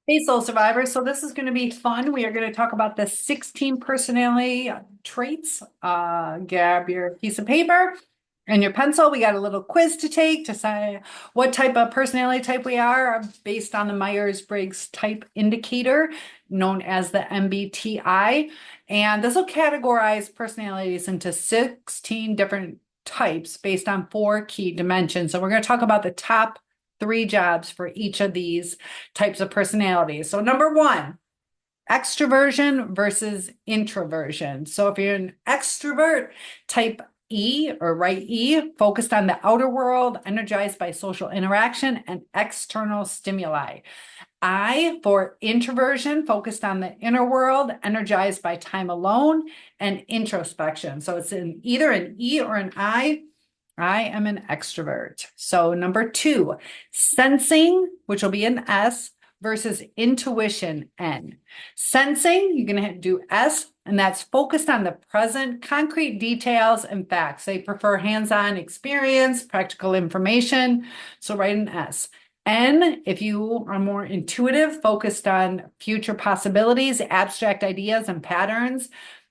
Hey, Soul Survivors. So this is going to be fun. We are going to talk about the 16 personality traits. Grab your piece of paper and your pencil. We got a little quiz to take to say what type of personality type we are based on the Myers-Briggs type indicator known as the MBTI. And this will categorize personalities into 16 different types based on 4 key dimensions. So we're going to talk about the top 3 jobs for each of these types of personalities. So number one, extroversion versus introversion. So if you're an extrovert, type E or right E, focused on the outer world, energized by social interaction and external stimuli. I for introversion, focused on the inner world, energized by time alone and introspection. So it's either an E or an I. I am an extrovert. So number 2, sensing, which will be an S, versus intuition, N. Sensing, you're going to do S, and that's focused on the present, concrete details and facts. They prefer hands-on experience, practical information. So write an S. N, if you are more intuitive, focused on future possibilities, abstract ideas and patterns,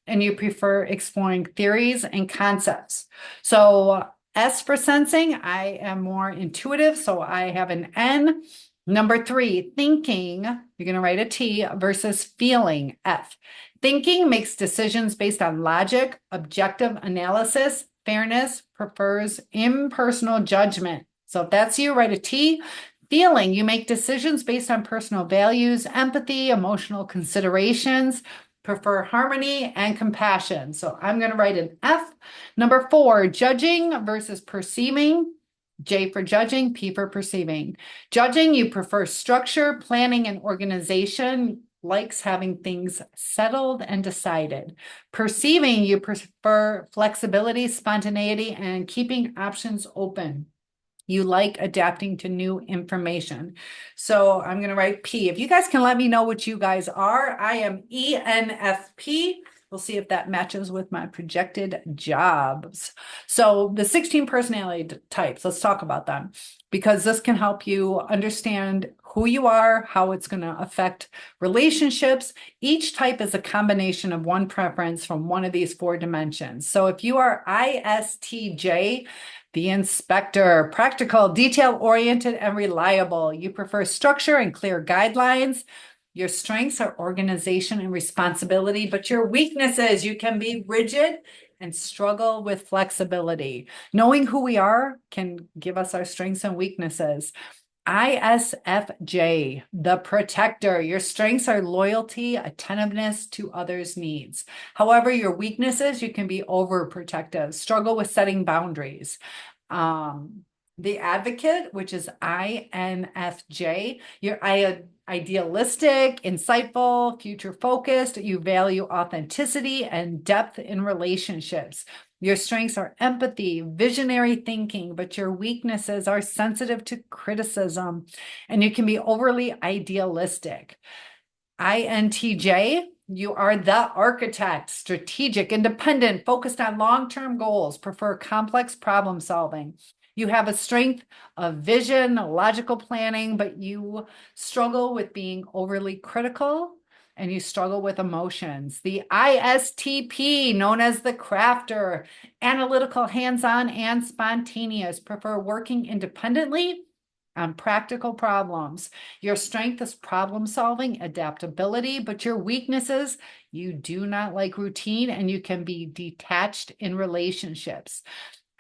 and you prefer exploring theories and concepts. So S for sensing, I am more intuitive, so I have an N. Number 3, thinking, you're going to write a T versus feeling, F. Thinking makes decisions based on logic, objective analysis, fairness, prefers impersonal judgment. So if that's you, write a T. Feeling, you make decisions based on personal values, empathy, emotional considerations, prefer harmony and compassion. So I'm going to write an F. Number 4, judging versus perceiving. J for judging, P for perceiving. Judging, you prefer structure, planning, and organization, likes having things settled and decided. Perceiving, you prefer flexibility, spontaneity, and keeping options open. You like adapting to new information. So I'm going to write P. If you guys can let me know what you guys are, I am ENFP. We'll see if that matches with my projected jobs. So the 16 personality types, let's talk about them because this can help you understand who you are, how it's going to affect relationships. Each type is a combination of one preference from one of these 4 dimensions. So if you are ISTJ, the inspector, practical, detail-oriented, and reliable. You prefer structure and clear guidelines. Your strengths are organization and responsibility, but your weaknesses, you can be rigid and struggle with flexibility. Knowing who we are can give us our strengths and weaknesses. ISFJ, the protector. Your strengths are loyalty, attentiveness to others' needs. However, your weaknesses, you can be overprotective, struggle with setting boundaries. The advocate, which is INFJ, you're idealistic, insightful, future focused. You value authenticity and depth in relationships. Your strengths are empathy, visionary thinking, but your weaknesses are sensitive to criticism and you can be overly idealistic. INTJ, you are the architect, strategic, independent, focused on long-term goals, prefer complex problem solving. You have a strength of vision, logical planning, but you struggle with being overly critical and you struggle with emotions. The ISTP, known as the crafter, analytical, hands-on, and spontaneous, prefer working independently on practical problems. Your strength is problem solving, adaptability, but your weaknesses, you do not like routine and you can be detached in relationships.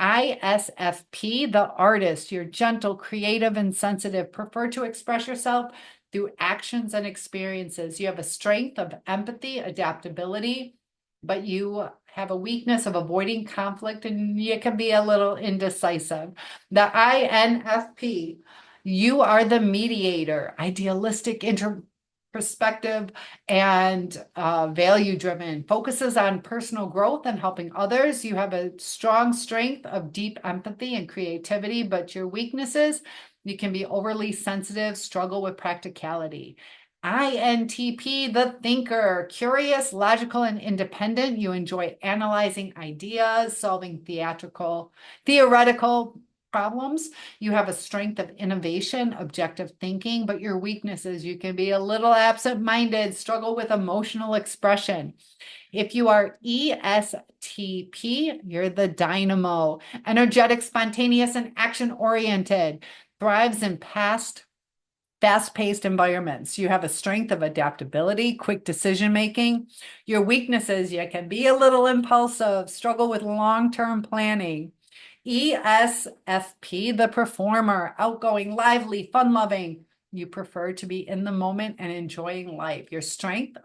ISFP, the artist, you're gentle, creative, and sensitive, prefer to express yourself through actions and experiences. You have a strength of empathy, adaptability, but you have a weakness of avoiding conflict and you can be a little indecisive. The INFP, you are the mediator, idealistic, perspective, and value driven, focuses on personal growth and helping others. You have a strong strength of deep empathy and creativity, but your weaknesses, you can be overly sensitive, struggle with practicality. INTP, the thinker, curious, logical, and independent. You enjoy analyzing ideas, solving theoretical problems. You have a strength of innovation, objective thinking, but your weaknesses, you can be a little absent-minded, struggle with emotional expression. If you are ESTP, you're the dynamo, energetic, spontaneous, and action-oriented, thrives in fast-paced environments. You have a strength of adaptability, quick decision-making. Your weaknesses, you can be a little impulsive, struggle with long-term planning. ESFP, the performer, outgoing, lively, fun-loving. You prefer to be in the moment and enjoying life. Your strength,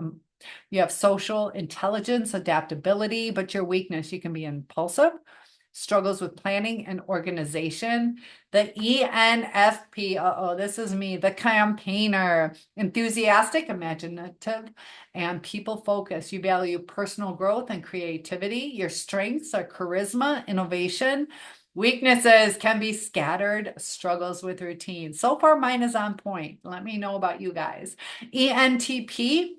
you have social intelligence, adaptability, but your weakness, you can be impulsive, struggles with planning and organization. The ENFP, this is me, the campaigner, enthusiastic, imaginative, and people focused. You value personal growth and creativity. Your strengths are charisma, innovation. Weaknesses can be scattered, struggles with routine. So far, mine is on point. Let me know about you guys. ENTP,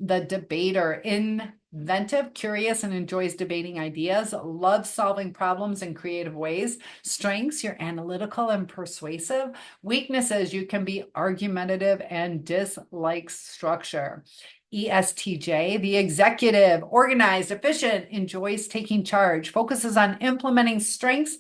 the debater, inventive, curious, and enjoys debating ideas, loves solving problems in creative ways. Strengths, you're analytical and persuasive. Weaknesses, you can be argumentative and dislike structure. ESTJ, the executive, organized, efficient, enjoys taking charge, focuses on implementing strengths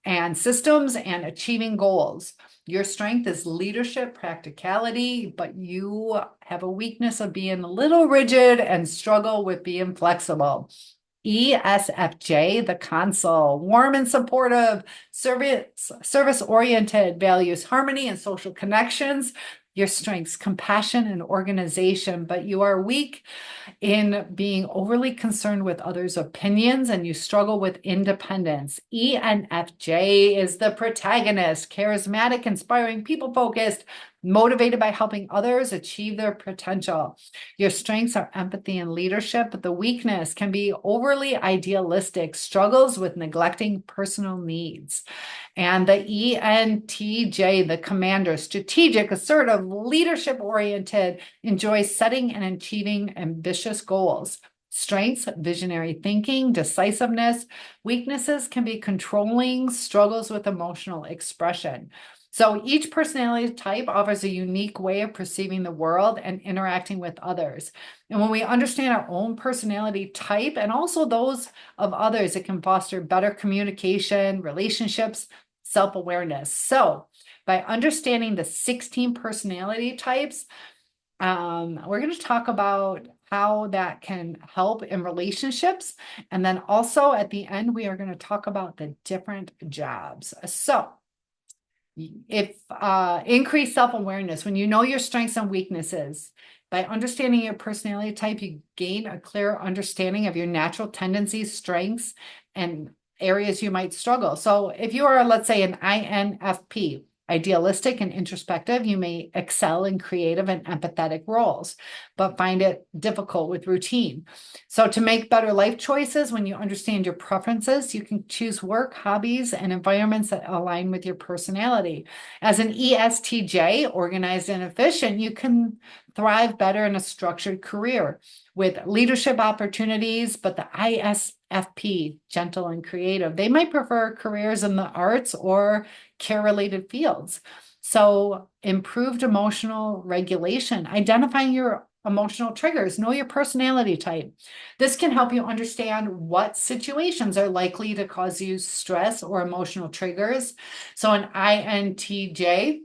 and systems and achieving goals. Your strength is leadership, practicality, but you have a weakness of being a little rigid and struggle with being flexible. ESFJ, the consul, warm and supportive, service-oriented, values harmony and social connections. Your strengths, compassion and organization, but you are weak in being overly concerned with others' opinions and you struggle with independence. ENFJ is the protagonist, charismatic, inspiring, people-focused, motivated by helping others achieve their potential. Your strengths are empathy and leadership, but the weakness can be overly idealistic, struggles with neglecting personal needs. And the ENTJ, the commander, strategic, assertive, leadership-oriented, enjoys setting and achieving ambitious goals. Strengths, visionary thinking, decisiveness. Weaknesses can be controlling, struggles with emotional expression. So each personality type offers a unique way of perceiving the world and interacting with others. And when we understand our own personality type and also those of others, it can foster better communication, relationships, self-awareness. So by understanding the 16 personality types, we're going to talk about how that can help in relationships. And then also at the end, we are going to talk about the different jobs. So if increased self-awareness, when you know your strengths and weaknesses, by understanding your personality type, you gain a clear understanding of your natural tendencies, strengths, and areas you might struggle. So if you are, let's say, an INFP, idealistic and introspective, you may excel in creative and empathetic roles, but find it difficult with routine. So to make better life choices, when you understand your preferences, you can choose work, hobbies, and environments that align with your personality. As an ESTJ, organized and efficient, you can thrive better in a structured career with leadership opportunities, but the ISFP, gentle and creative, they might prefer careers in the arts or care-related fields. So improved emotional regulation, identifying your emotional triggers, know your personality type. This can help you understand what situations are likely to cause you stress or emotional triggers. So an INTJ,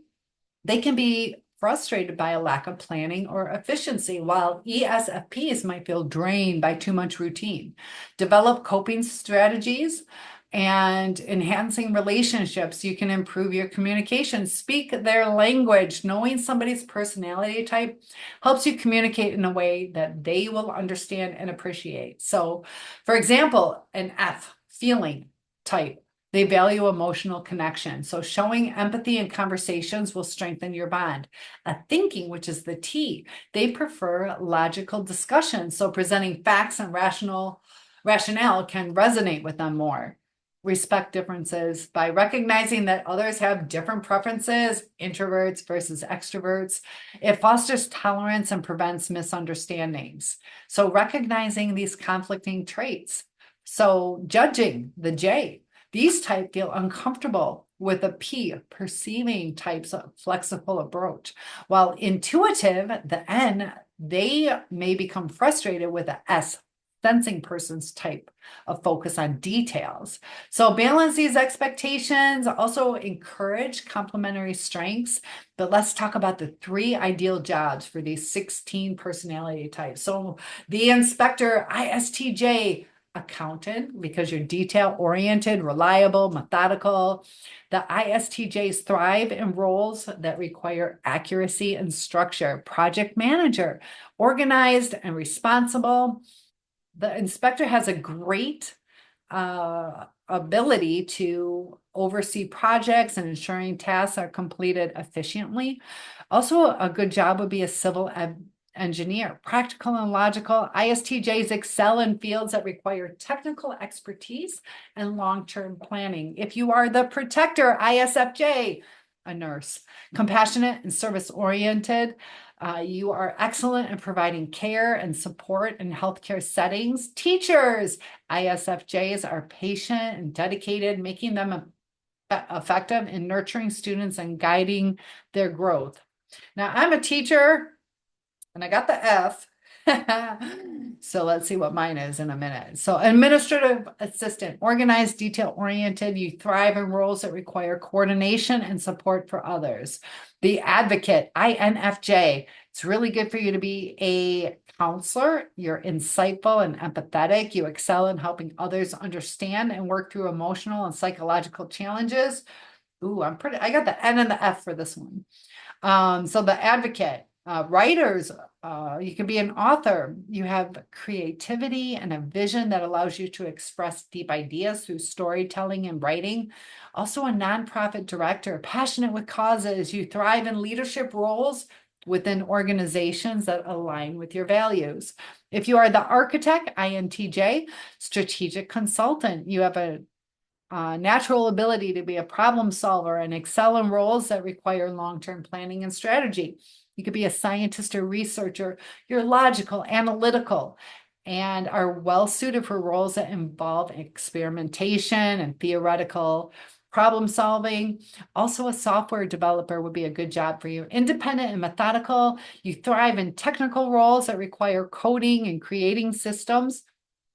they can be frustrated by a lack of planning or efficiency, while ESFPs might feel drained by too much routine. Develop coping strategies and enhancing relationships. You can improve your communication, speak their language. Knowing somebody's personality type helps you communicate in a way that they will understand and appreciate. So, for example, an F, feeling type. They value emotional connection. So showing empathy in conversations will strengthen your bond. A thinking, which is the T, they prefer logical discussion. So presenting facts and rationale can resonate with them more. Respect differences by recognizing that others have different preferences, introverts versus extroverts. It fosters tolerance and prevents misunderstandings. So recognizing these conflicting traits. So judging, the J. These type feel uncomfortable with a P, perceiving types of flexible approach. While intuitive, the N, they may become frustrated with the S, sensing person's type of focus on details. So balance these expectations, also encourage complementary strengths. But let's talk about the 3 ideal jobs for these 16 personality types. So the inspector, ISTJ, accountant, because you're detail oriented, reliable, methodical. The ISTJs thrive in roles that require accuracy and structure. Project manager, organized and responsible. The inspector has a great ability to oversee projects and ensuring tasks are completed efficiently. Also, a good job would be a civil engineer, practical and logical. ISTJs excel in fields that require technical expertise and long-term planning. If you are the protector, ISFJ, a nurse, compassionate and service-oriented. You are excellent in providing care and support in healthcare settings. Teachers, ISFJs are patient and dedicated, making them effective in nurturing students and guiding their growth. Now, I'm a teacher and I got the F. So let's see what mine is in a minute. So administrative assistant, organized, detail oriented. You thrive in roles that require coordination and support for others. The advocate, INFJ. It's really good for you to be a counselor. You're insightful and empathetic. You excel in helping others understand and work through emotional and psychological challenges. Ooh, I got the N and the F for this one. So the advocate, writers, you can be an author. You have creativity and a vision that allows you to express deep ideas through storytelling and writing. Also a nonprofit director, passionate with causes. You thrive in leadership roles within organizations that align with your values. If you are the architect, INTJ, strategic consultant, you have a natural ability to be a problem solver and excel in roles that require long-term planning and strategy. You could be a scientist or researcher. You're logical, analytical, and are well suited for roles that involve experimentation and theoretical problem solving. Also, a software developer would be a good job for you. Independent and methodical. You thrive in technical roles that require coding and creating systems.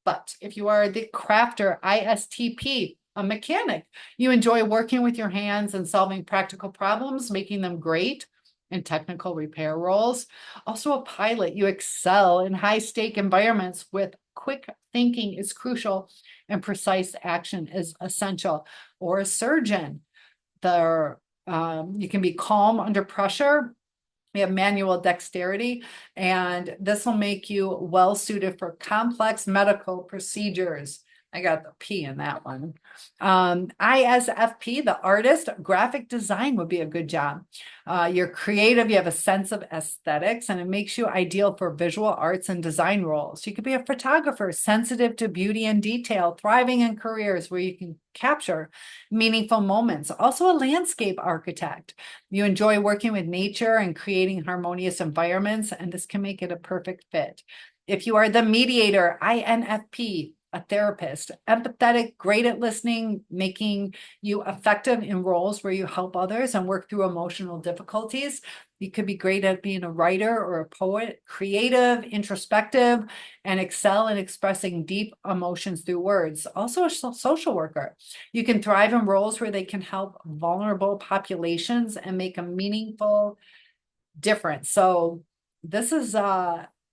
But if you are the crafter, ISTP, a mechanic, you enjoy working with your hands and solving practical problems, making them great in technical repair roles. Also a pilot, you excel in high-stake environments with quick thinking is crucial and precise action is essential. Or a surgeon, you can be calm under pressure. We have manual dexterity, and this will make you well suited for complex medical procedures. I got the P in that one. ISFP, the artist, graphic design would be a good job. You're creative, you have a sense of aesthetics, and it makes you ideal for visual arts and design roles. You could be a photographer, sensitive to beauty and detail, thriving in careers where you can capture meaningful moments. Also a landscape architect. You enjoy working with nature and creating harmonious environments, and this can make it a perfect fit. If you are the mediator, INFP, a therapist, empathetic, great at listening, making you effective in roles where you help others and work through emotional difficulties. You could be great at being a writer or a poet, creative, introspective, and excel in expressing deep emotions through words. Also a social worker. You can thrive in roles where they can help vulnerable populations and make a meaningful difference. So this is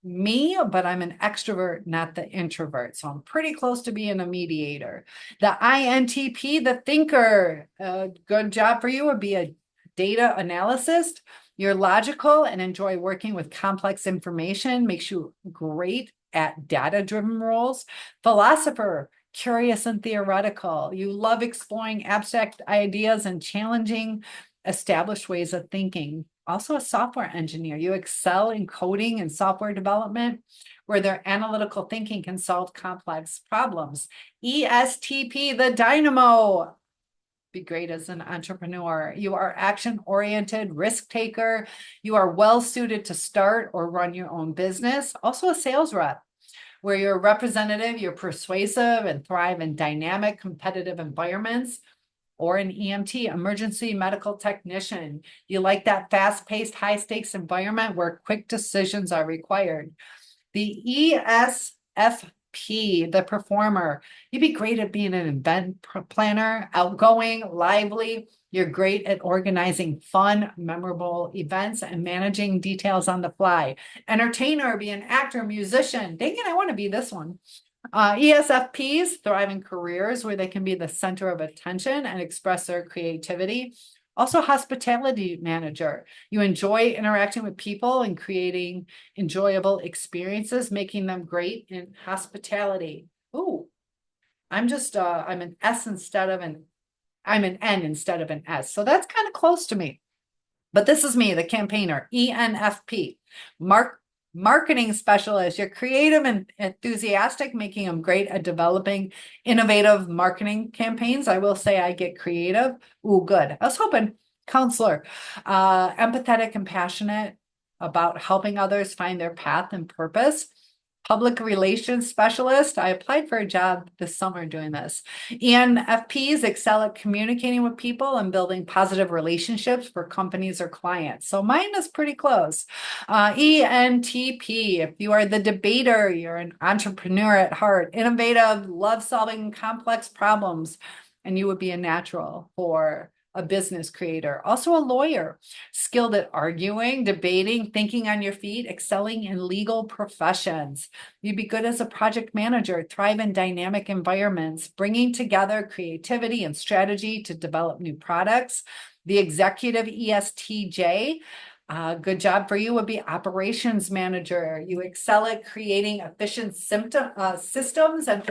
me, but I'm an extrovert, not the introvert. So I'm pretty close to being a mediator. The INTP, the thinker, a good job for you would be a data analyst. You're logical and enjoy working with complex information, makes you great at data-driven roles. Philosopher, curious and theoretical. You love exploring abstract ideas and challenging established ways of thinking. Also a software engineer. You excel in coding and software development where their analytical thinking can solve complex problems. ESTP, the dynamo. Be great as an entrepreneur. You are action-oriented, risk taker. You are well suited to start or run your own business. Also a sales rep where you're a representative, you're persuasive and thrive in dynamic, competitive environments. or an EMT, emergency medical technician. You like that fast-paced, high-stakes environment where quick decisions are required. The ESFP, the performer, you'd be great at being an event planner, outgoing, lively. You're great at organizing fun, memorable events and managing details on the fly. Entertainer, be an actor, musician. Dang it, I want to be this one. ESFPs thrive in careers where they can be the center of attention and express their creativity. Also, hospitality manager. You enjoy interacting with people and creating enjoyable experiences, making them great in hospitality. Ooh, I'm an S instead of I'm an N instead of an S. So that's kind of close to me. But this is me, the campaigner, ENFP. Marketing specialist. You're creative and enthusiastic, making them great at developing innovative marketing campaigns. I will say I get creative. Ooh, good. I was hoping counselor, empathetic and passionate about helping others find their path and purpose. Public relations specialist. I applied for a job this summer doing this. ENFPs excel at communicating with people and building positive relationships for companies or clients. So mine is pretty close. ENTP, if you are the debater, you're an entrepreneur at heart, innovative, love solving complex problems, and you would be a natural for a business creator. Also a lawyer, skilled at arguing, debating, thinking on your feet, excelling in legal professions. You'd be good as a project manager, thrive in dynamic environments, bringing together creativity and strategy to develop new products. The executive ESTJ, good job for you would be operations manager. You excel at creating efficient systems and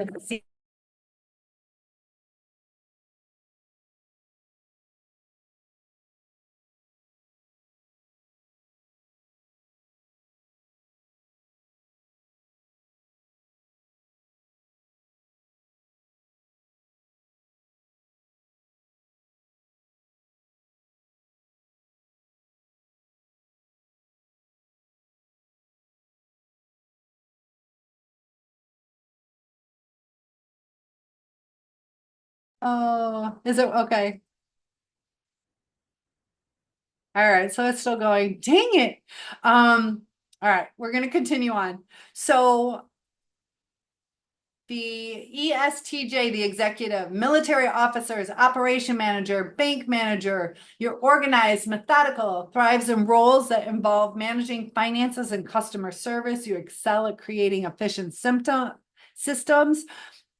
oh, is it okay? All right, so it's still going. Dang it. All right, we're going to continue on. So the ESTJ, the executive, military officers, operation manager, bank manager, you're organized, methodical, thrives in roles that involve managing finances and customer service. You excel at creating efficient systems.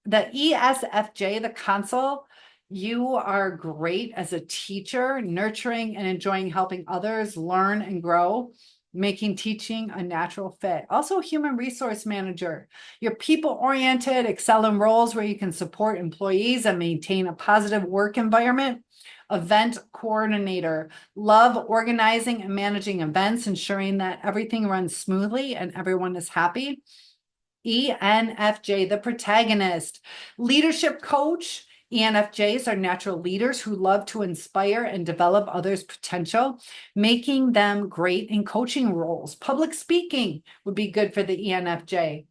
The ESFJ, the consul, you are great as a teacher, nurturing and enjoying helping others learn and grow, making teaching a natural fit. Also, human resource manager. You're people-oriented, excel in roles where you can support employees and maintain a positive work environment. Event coordinator, love organizing and managing events, ensuring that everything runs smoothly and everyone is happy. ENFJ, the protagonist, leadership coach. ENFJs are natural leaders who love to inspire and develop others' potential, making them great in coaching roles. Public speaking would be good for the ENFJ.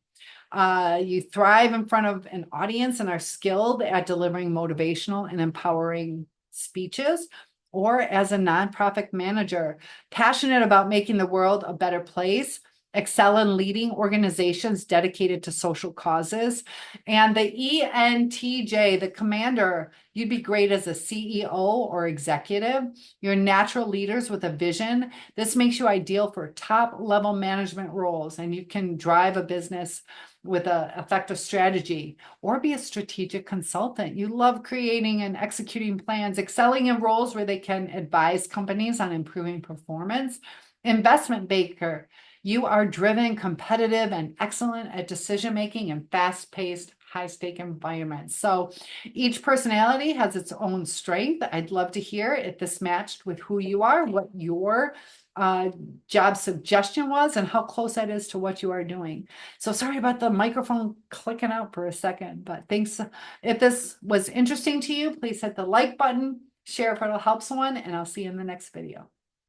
You thrive in front of an audience and are skilled at delivering motivational and empowering speeches. Or as a nonprofit manager, passionate about making the world a better place, excel in leading organizations dedicated to social causes. And the ENTJ, the commander, you'd be great as a CEO or executive. You're natural leaders with a vision. This makes you ideal for top level management roles, and you can drive a business with an effective strategy or be a strategic consultant. You love creating and executing plans, excelling in roles where they can advise companies on improving performance. Investment banker, you are driven, competitive, and excellent at decision-making in fast-paced, high-stake environments. So each personality has its own strength. I'd love to hear if this matched with who you are, what your job suggestion was, and how close that is to what you are doing. So sorry about the microphone clicking out for a second, but thanks. If this was interesting to you, please hit the like button, share if it'll help someone, and I'll see you in the next video.